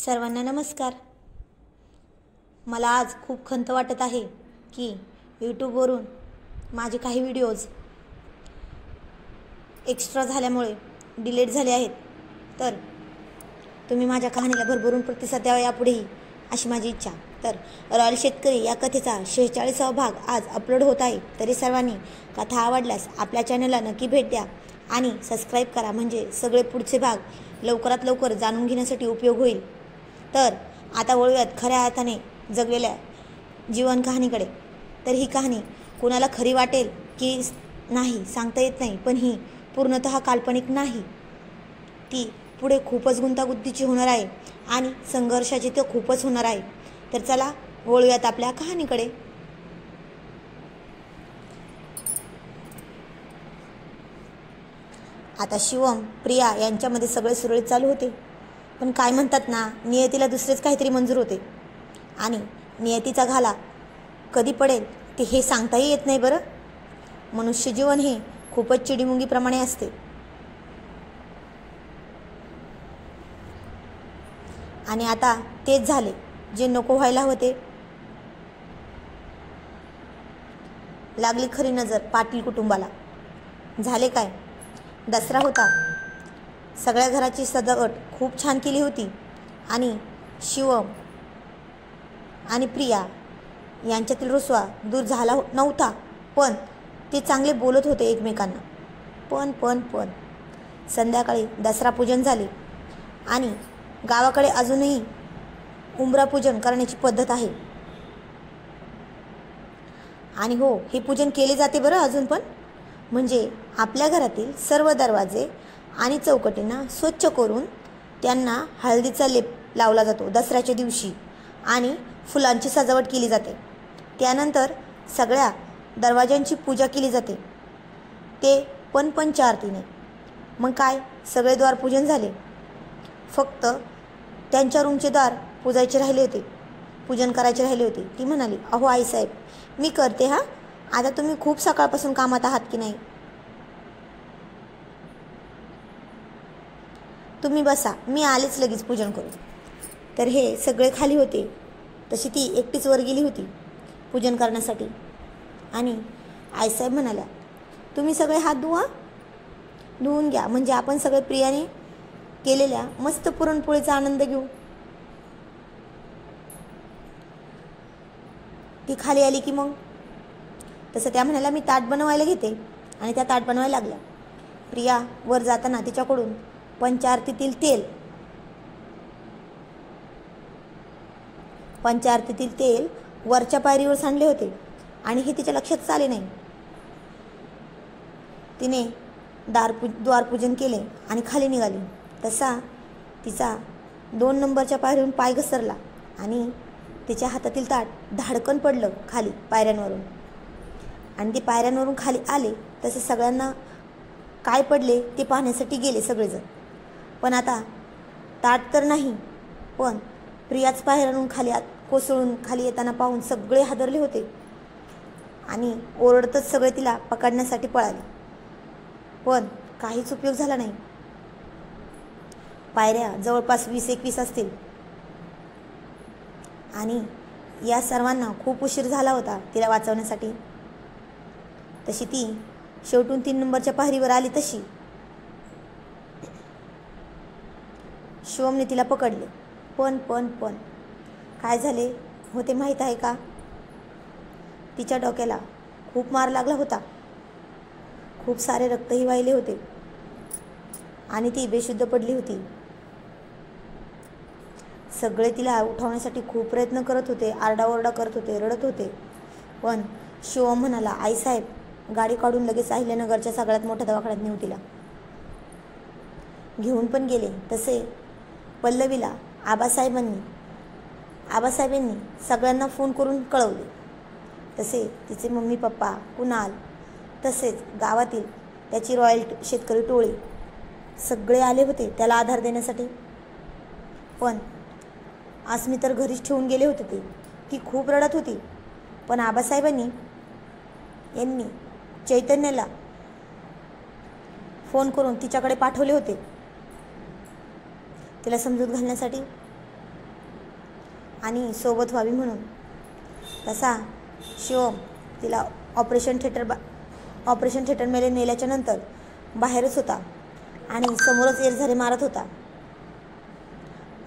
सर्वांना नमस्कार। मला आज खूप खंत वाटत आहे की यूट्यूबवरून माझे काही व्हिडिओज एक्स्ट्रा झाल्यामुळे डिलीट झाले आहेत। तर तुम्ही माझ्या कहाणीला भरभरून प्रतिसाद द्यावा यापुढेही अशी माझी इच्छा। तर रॉयल शेतकरी या कथेचा 46वा भाग आज अपलोड होत आहे। तरी सर्वांनी कथा आवडल्यास आपल्या चॅनलला नक्की भेट द्या आणि सबस्क्राईब करा, म्हणजे सगळे पुढचे भाग लवकरात लवकर जाणून घेण्यासाठी उपयोग होईल। तर आता वळूयात खऱ्या अर्थाने जगलेल्या जीवन कहाणीकडे। तर ही कहाणी कुणाला खरी वाटेल की नाही सांगता येत नाही, पण ही पूर्णतः काल्पनिक नाही। ती पुढे खूपच गुंतागुंतीची होणार आहे आणि संघर्षाची तर खूपच होणार आहे। तर चला वळूयात आपल्या कहाणीकडे। आता शिवम प्रिया यांच्यामध्ये सगळे सुरळीत चालू होते, पण काय म्हणतात ना, नियतीला दुसरेच काहीतरी मंजूर होते आणि नियतीचा घाला कधी पडेल ते हे सांगताही येत नाही। बरं, मनुष्य जीवन हे खूपच चिडीमुंगीप्रमाणे असते आणि आता तेच झाले जे नको व्हायला होते। लागली खरी नजर पाटील कुटुंबाला। झाले काय, दसरा होता। सगळ्या घराची सजावट खूप छान केली होती आणि शिवम आणि प्रिया यांच्यातील रुसवा दूर झाला नव्हता, पण ते चांगले बोलत होते एकमेकांना। पण संध्याकाळी दसरा पूजन झाले आणि गावाकडे अजूनही उंबरा पूजन करण्याची पद्धत आहे आणि हो, हे पूजन केले जाते बरं अजून पण। म्हणजे आपल्या घरातील सर्व दरवाजे आणि चौकटींना स्वच्छ करून त्यांना हळदीचा लेप लावला जातो दसऱ्याच्या दिवशी आणि फुलांची सजावट केली जाते। त्यानंतर सगळ्या दरवाजांची पूजा केली जाते, ते पण पंचारतीने। मग काय, सगळे द्वार पूजन झाले, फक्त त्यांच्या रूमचे दार पूजायचे राहिले होते, पूजन करायचे राहिले होते। ती म्हणाली, अहो आईसाहेब, मी करते हा, आता तुम्ही खूप सकाळपासून कामात आहात की नाही, तुम्ही बसा, मी आलेच लगेच पूजन करू। तर हे सगळे खाली होते, तशी ती एकटीच वर गेली होती पूजन करण्यासाठी आणि आईसाहेब म्हणाल्या, तुम्ही सगळे हात धुवून घ्या, म्हणजे आपण सगळे प्रियाने केलेल्या मस्त पुरणपोळीचा आनंद घेऊ। ती खाली आली की मग तसं त्या म्हणाल्या, मी ताट बनवायला घेते, आणि त्या ताट बनवायला लागल्या। प्रिया वर जाताना तिच्याकडून पंचारतीतील तेल वरच्या पायरीवर सांडले होते आणि हे तिच्या लक्षातच आले नाही। तिने द्वारपूजन केले आणि खाली निघाली, तसा तिचा 2 नंबरच्या पायरीवरून पाय घसरला आणि तिच्या हातातील ताट धाडकन पडलं खाली पायऱ्यांवरून। आणि ते पायऱ्यांवरून खाली आले तसे सगळ्यांना काय पडले ते पाहण्यासाठी गेले सगळेजण, पण आता ताट तर नाही, पण प्रियाच पायऱ्यांवरून खाली कोसळून खाली येताना पाहून सगळे हादरले होते आणि ओरडतच सगळे तिला पकडण्यासाठी पळाले, पण काहीच उपयोग झाला नाही। पायऱ्या जवळपास 20-21 असतील आणि या सर्वांना खूप उशीर झाला होता तिला वाचवण्यासाठी। तशी ती शेवटून 3 नंबरच्या पायरीवर आली, तशी शिवमने तिला पकडले, पण काय झाले होते माहीत आहे का, तिच्या डोक्याला खूप मार लागला होता, खूप सारे रक्तही वाहिले होते आणि ती बेशुद्ध पडली होती। सगळे तिला उठवण्यासाठी खूप प्रयत्न करत होते, आरडाओरडा करत होते, रडत होते, पण शिवम म्हणाला, आईसाहेब, गाडी काढून लगेच अहिल्यानगरच्या सगळ्यात मोठ्या दवाखान्यात नेऊ तिला। घेऊन पण गेले। तसे पल्लवीला आबासाहेबांनी सगळ्यांना फोन करून कळवले। तसे तिचे मम्मी पप्पा, कुणाल, तसेच गावातील त्याची रॉयल शेतकरी टोळी सगळे आले होते त्याला आधार देण्यासाठी। पण अस्मी तर घरीच ठेवून गेले होते, ती खूप रडत होती, पण आबासाहेबांनी चैतन्याला फोन करून तिच्याकडे पाठवले होते तिला समजूत घालण्यासाठी। आणि सोबत व्हावी म्हणून. तसा शिवम तिला ऑपरेशन थिएटरमध्ये नेल्याच्या नंतर बाहेरच होता आणि समोरच एरझारे मारत होता.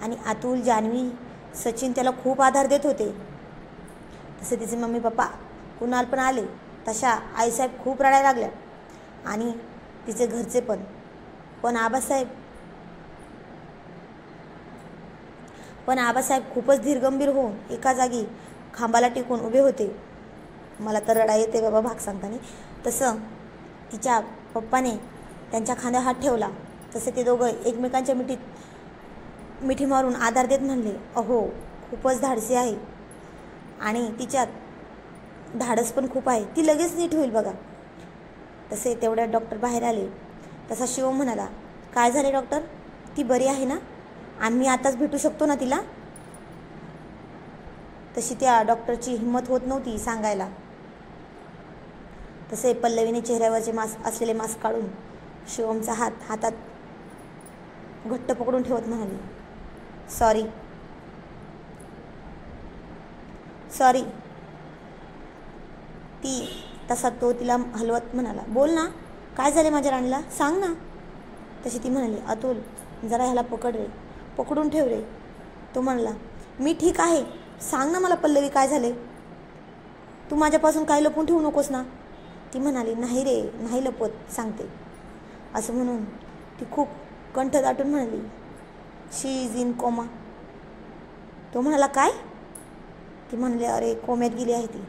आणि अतुल, जान्हवी, सचिन त्याला खूप आधार देत होते. तसे तिचे मम्मी पप्पा कुणाल पण आले. तशा आईसाहेब खूप रडायला लागल्या आणि तिचे घरचे पण आबासाहेब खूपच धीरगंभीर होऊन एका जागी खांबाला टिकून उभे होते. मला तर रडा येते बाबा भाग सांगताना. तसं तिच्या पप्पाने त्यांच्या खांद्यावर हात ठेवला. तसे ते दोघं एकमेकांच्या मिठी मारून आधार देत म्हणले, अहो खूपच धाडसी आहे आणि तिच्यात धाडस पण खूप आहे, ती लगेच नीट होईल बघा. तसे तेवढ्यात डॉक्टर बाहेर आले. तसा शिवम म्हणाला, काय झाले डॉक्टर, ती बरी आहे ना, आम्ही आताच भेटू शकतो ना तिला. तशी त्या डॉक्टरची हिंमत होत नव्हती सांगायला. तसे पल्लवीने चेहऱ्यावरचे असलेले मास्क काढून शिवमचा हातात घट्ट पकडून ठेवत म्हणाली, सॉरी. तसा तो तिला हलवत म्हणाला, बोल ना, काय झाले माझ्या राणीला, सांग ना. तशी ती म्हणाली, अतुल जरा ह्याला पकडून ठेव रे. तो म्हणाला, मी ठीक आहे, सांग ना मला पल्लवी काय झाले, तू माझ्यापासून काय लपवून ठेवू नकोस ना. ती म्हणाली, नाही रे, नाही लपवत, सांगते. असं म्हणून ती खूप कंठ दाटून म्हणाली, शी इज इन कोमा. तो म्हणाला, काय. ती म्हणाली, अरे कोम्यात गेली आहे ती.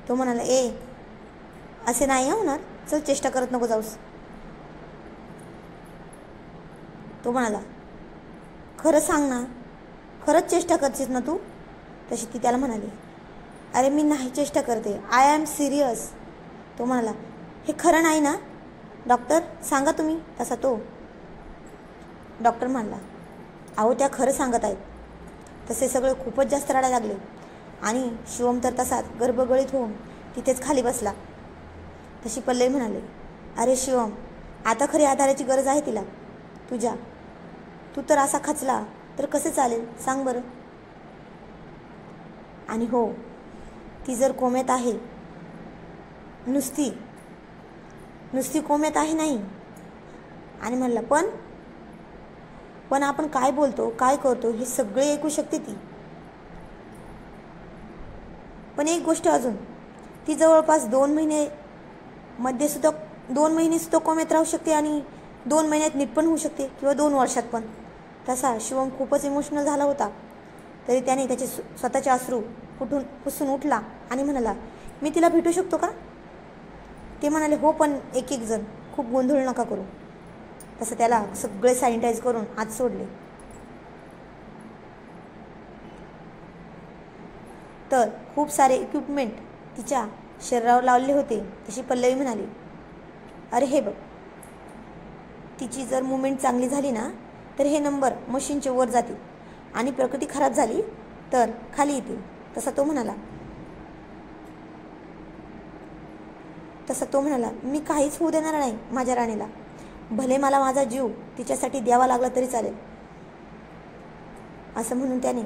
तो म्हणाला, असे नाही होणार, चल चेष्टा करत नको जाऊस. तो म्हणाला, खरं सांग ना, खरंच चेष्टा करतेस ना तू. तशी ती त्याला म्हणाली, अरे मी नाही चेष्टा करते, आय एम सिरियस. तो म्हणाला, हे खरं नाही ना डॉक्टर, सांगा तुम्ही. तसा तो डॉक्टर म्हणाला, अहो त्या खरं सांगत आहेत. तसे सगळे खूपच जास्त रडायला लागले आणि शिवम तर तसाच गर्भगळीत होऊन तिथेच खाली बसला. तशी पल्लवी म्हणाले, अरे शिवम, आता खरी आधाराची गरज आहे तिला तुझ्या. तू तर असा खचला तर कसे चालेल सांग बरं. आणि हो, ती जर कोम्यात आहे, नुसती कोम्यात आहे नाही. आणि म्हणला, पण आपण काय बोलतो, काय करतो हे सगळे ऐकू शकते ती. पण एक गोष्ट अजून, ती जवळपास 2 महिने सुद्धा कोम्यात राहू शकते आणि 2 महिन्यात नीट पण होऊ शकते किंवा 2 वर्षात पण. तसा शिवम खूपच इमोशनल झाला होता. तरी त्याने त्याचे स्वतःचे अश्रू पुसून उठला आणि म्हणाला, मी तिला भेटू शकतो का. ते म्हणाले, हो, पण एक जण, खूप गोंधळ नका करू. तसं त्याला सगळे सॅनिटाईज करून आत सोडले. तर खूप सारे इक्विपमेंट तिच्या शरीरावर लावले होते. तशी पल्लवी म्हणाली, अरे हे बघ, तिची जर मुवमेंट चांगली झाली ना तर हे नंबर मशीनचे वर जातील आणि प्रकृती खराब झाली तर खाली येतील. तसा तो म्हणाला, मी काहीच होऊ देणार नाही माझ्या राणीला, भले मला माझा जीव तिच्यासाठी द्यावा लागला तरी चालेल. असं म्हणून त्याने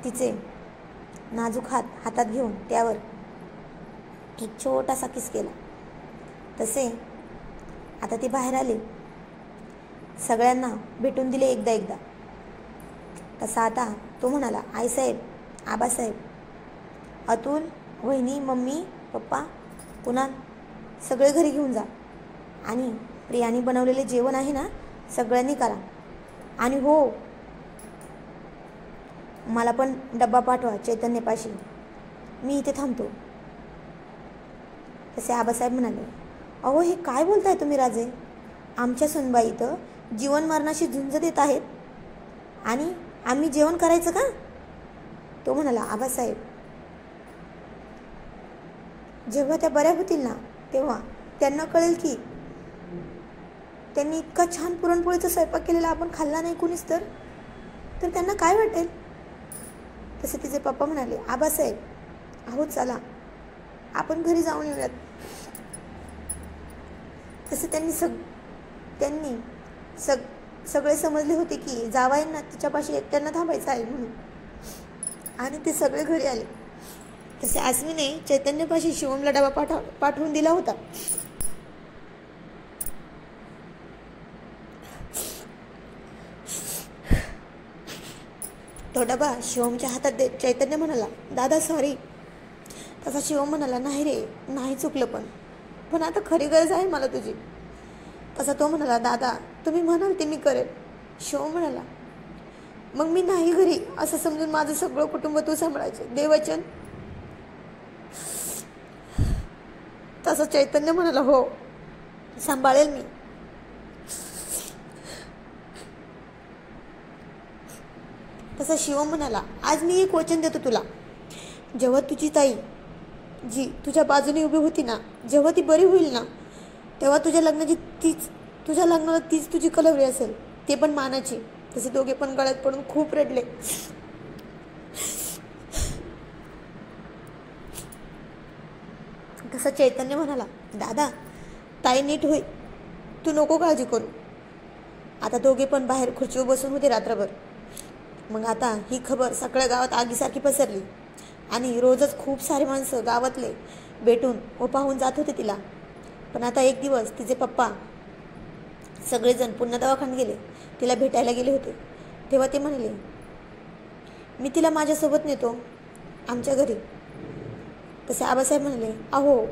तिचे नाजूक हातात घेऊन त्यावर एक छोटासा किस केला. तसे आता ते बाहेर आले, सगळ्यांना भेटून दिले एकदा. तसा आता तो म्हणाला, आईसाहेब, आबासाहेब, अतुल, वहिनी, मम्मी, पप्पा, कुणाल, सगळे घरी घेऊन जा आणि प्रियाने बनवलेले जेवण आहे ना सगळ्यांनी करा. आणि हो, मला पण डब्बा पाठवा चैतन्यपाशी, मी इथे थांबतो. तसे आबासाहेब म्हणाले, अहो हे काय बोलताय तुम्ही राजे, आमच्या सुनबाई इथं जीवन मरणाशी झुंज देत आहेत आणि आम्ही जेवण करायचं का. तो म्हणाला, आबासाहेब, जेव्हा त्या बऱ्या होतील ना तेव्हा त्यांना कळेल की त्यांनी इतका छान पुरणपोळीचा स्वयंपाक केलेला आपण खाल्ला नाही कुणीच तर त्यांना काय वाटेल. तसे तिचे पप्पा म्हणाले, आबासाहेब, अहो चला आपण घरी जाऊन येऊयात. तसे त्यांनी सगळे समजले होते की जावयांना तिच्यापाशी एकट्यांना थांबायचं आहे म्हणून. आणि ते सगळे घरी आले. तसे आसमीने चैतन्यपाशी शिवमला डबा पाठवून दिला होता. तो डबा शिवमच्या हातात देत चैतन्य म्हणाला, दादा सॉरी. तसा शिवम म्हणाला, नाही रे, नाही चुकलं, पण आता खरी गरज आहे मला तुझी. तसा तो म्हणाला, दादा तुम्ही म्हणाल ते मी करेल. शिवम म्हणाला, मग मी नाही घरी असं समजून माझं सगळं कुटुंब तू सांभाळायचे, दे वचन. तसं चैतन्य म्हणाला, हो सांभाळेल मी. तसा शिवम म्हणाला, आज मी एक वचन देतो तुला. जेव्हा तुझी ताई जी तुझ्या बाजूने उभी होती ना, जेव्हा ती बरी होईल ना, तेव्हा तुझ्या लग्नाला तीच तुझी कलवरी असेल, ते पण मानाची. तसे दोघे पण गळ्यात पडून खूप रडले. तसा चैतन्य म्हणाला, दादा ताई नीट होईल, तू नको काळजी करू. आता दोघे पण बाहेर खुर्चीवर बसून होते रात्रभर. मग आता ही खबर सगळ्या गावात आगीसारखी पसरली आणि रोजच खूप सारे माणसं गावातले भेटून व पाहून जात होते तिला. पण आता एक दिवस तिचे पप्पा सगळेजण पुन्हा दवाखान्यात गेले, तिला भेटायला गेले होते. तेव्हा ते म्हणाले, मी तिला माझ्यासोबत नेतो आमच्या घरी. तसे आबासाहेब म्हणाले, अहो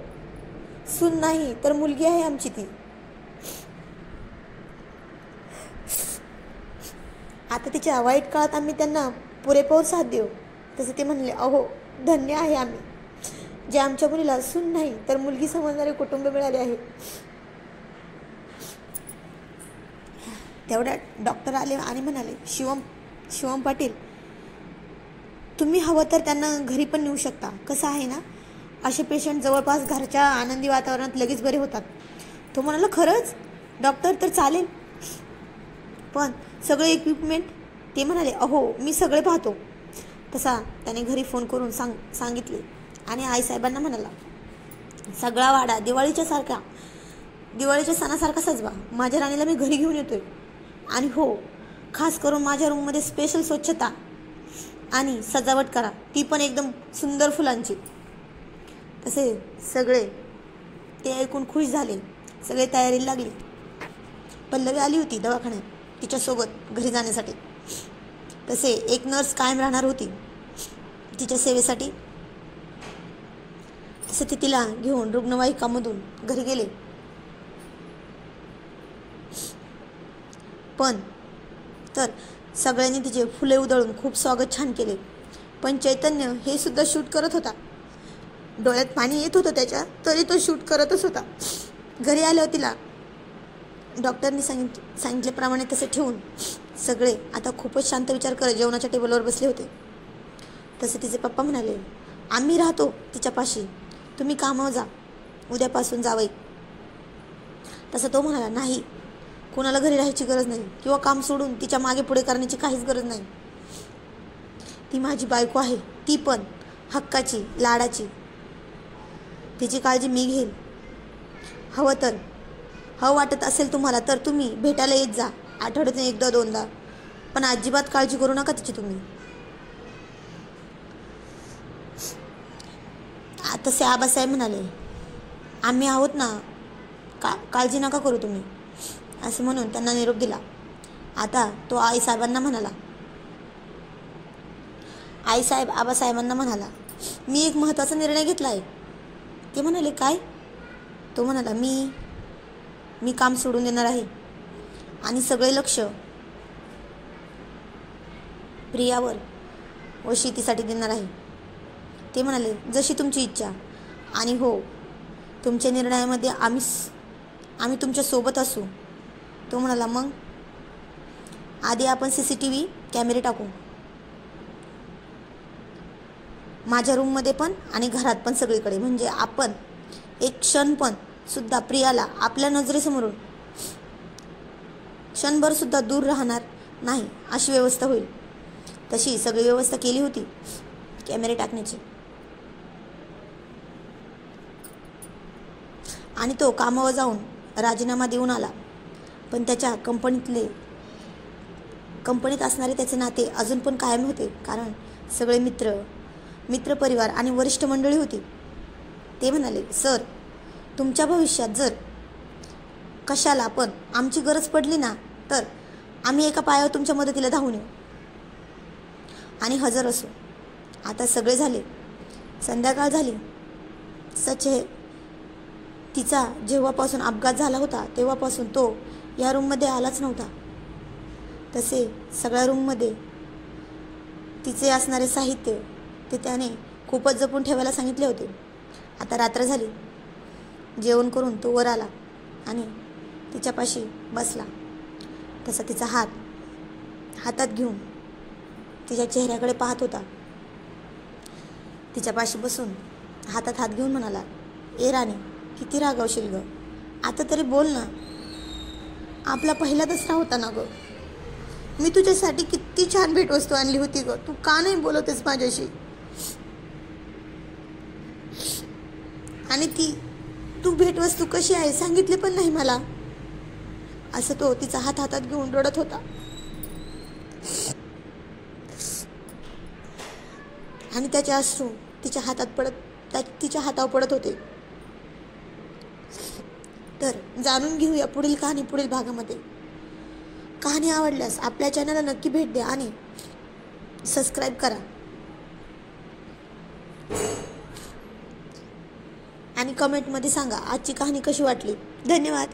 सून नाही तर मुलगी आहे आमची ती. आता तिच्या वाईट काळात आम्ही त्यांना पुरेपूर साथ देऊ. तसे ते म्हणले, अहो धन्य आहे आम्ही, जे आमच्या मुलीला सून नाही तर मुलगी समजणारे कुटुंब मिळाले आहे. तेवढ्या डॉक्टर आले आणि म्हणाले, शिवम पाटील, तुम्ही हवं तर त्यांना घरी पण नेऊ शकता. कसं आहे ना, असे पेशंट जवळपास घरच्या आनंदी वातावरणात लगेच बरे होतात. तो म्हणाला, खरंच डॉक्टर, तर चालेल, पण सगळे इक्विपमेंट. ते म्हणाले, अहो मी सगळे पाहतो. तसा त्याने घरी फोन करून सांगितले आणि आईसाहेबांना म्हणाला, सगळा वाडा दिवाळीच्या सणासारखा सजवा. माझ्या राणीला मी घरी घेऊन येतोय. आणि हो, खास करून माझ्या रूममध्ये स्पेशल स्वच्छता आणि सजावट करा, ती पण एकदम सुंदर फुलांची. तसे सगळे ते ऐकून खुश झाले. सगळे तयारीला लागले. पल्लवी आली होती दवाखान्यात तिच्यासोबत घरी जाण्यासाठी. तसे एक नर्स कायम राहणार होती तिच्या सेवेसाठी. तसे ते तिला घेऊन रुग्णवाहिकामधून घरी गेले. पण तर सगळ्यांनी तिचे फुले उधळून खूप स्वागत छान केले. पण चैतन्य हे सुद्धा शूट करत होता. डोळ्यात पाणी येत होतं त्याच्या, तरी तो शूट करतच होता. घरी आल्यावर तिला डॉक्टरनी सांगितल्याप्रमाणे तसे ठेवून सगळे आता खूपच शांत विचार करत जेवणाच्या टेबलवर बसले होते. तसे तिचे पप्पा म्हणाले, आम्ही राहतो तिच्यापाशी, तुम्ही कामावर जा, उद्यापासून जावई. तसा तो म्हणाला, नाही, कोणाला घरी राहायची गरज नाही किंवा काम सोडून तिच्या मागे पुढे करण्याची काहीच गरज नाही. ती माझी बायको आहे, ती पण हक्काची, लाडाची. तिची काळजी मी घेईल. हवं वाटत असेल तुम्हाला तर तुम्ही भेटायला येत जा, आठवड्यातून एकदा दोनदा, पण अजिबात काळजी करू नका तिची तुम्ही. तसे आबासाहेब म्हणाले, आम्ही आहोत ना, काळजी नका करू तुम्ही, असे म्हणून त्यांना निरोप दिला. आता तो आईसाहेबांना म्हणाला, आईसाहेब आबासाहेबांना म्हणाला, मी एक महत्त्वाचा निर्णय घेतला आहे. ते म्हणाले, काय? तो म्हणाला, मी काम सोडून देणार आहे आणि सगळे लक्ष प्रियावर व शेतीसाठी देणार आहे. ते म्हणाले, जशी तुमची इच्छा. आणि हो, तुमच्या निर्णयामध्ये आम्ही तुमच्या सोबत असू. तो म्हणाला, मग आधी आपण CCTV कॅमेरे टाकू, माझ्या रूममध्ये पण आणि घरात पण, सगळीकडे. म्हणजे आपण एक क्षण पण सुद्धा प्रियाला आपल्या नजरेसमोरून क्षणभर सुद्धा दूर राहणार नाही, अशी व्यवस्था होईल. तशी सगळी व्यवस्था केली होती कॅमेरे टाकण्याची. आणि तो कामावर जाऊन राजीनामा देऊन आला. पण त्याच्या कंपनीत असणारे त्याचे नाते अजून पण कायम होते, कारण सगळे मित्रपरिवार आणि वरिष्ठ मंडळी होती. ते म्हणाले, सर, तुमच्या भविष्यात जर कशाला पण आमची गरज पडली ना, तर आम्ही एका पायावर तुमच्या मदतीला धावून येऊ आणि हजर असू. आता सगळे झाले. संध्याकाळ झाली. तिचा जेव्हापासून अपघात झाला होता तेव्हापासून तो या रूममध्ये आलाच नव्हता. तसे सगळ्या रूममध्ये तिचे असणारे साहित्य ते त्याने खूपच जपून ठेवायला सांगितले होते. आता रात्र झाली. जेवण करून तो वर आला आणि तिच्यापाशी बसला. तसा तिचा हातात घेऊन तिच्या चेहऱ्याकडे पाहत होता. तिच्यापाशी बसून हातात हात घेऊन म्हणाला, ए राणी, किती रागावशील ग? आता तरी बोल ना. आपला पहिला दसरा होता ना ग. मी तुझ्यासाठी किती छान भेटवस्तू आणली होती ग. तू का नाही बोलतेस माझ्याशी? आणि तू भेटवस्तू कशी आहे सांगितले पण नाही मला. असं तो तिचा हातात घेऊन रडत होता. आणि त्याचे अश्रू तिच्या हातावर पडत होते. तर जाणून घेऊया पुढील कहाणी पुढील भागामध्ये. कहाणी आवडल्यास आपल्या चॅनलला नक्की भेट द्या आणि सबस्क्राईब करा आणि कमेंटमध्ये सांगा आजची कहाणी कशी वाटली. धन्यवाद.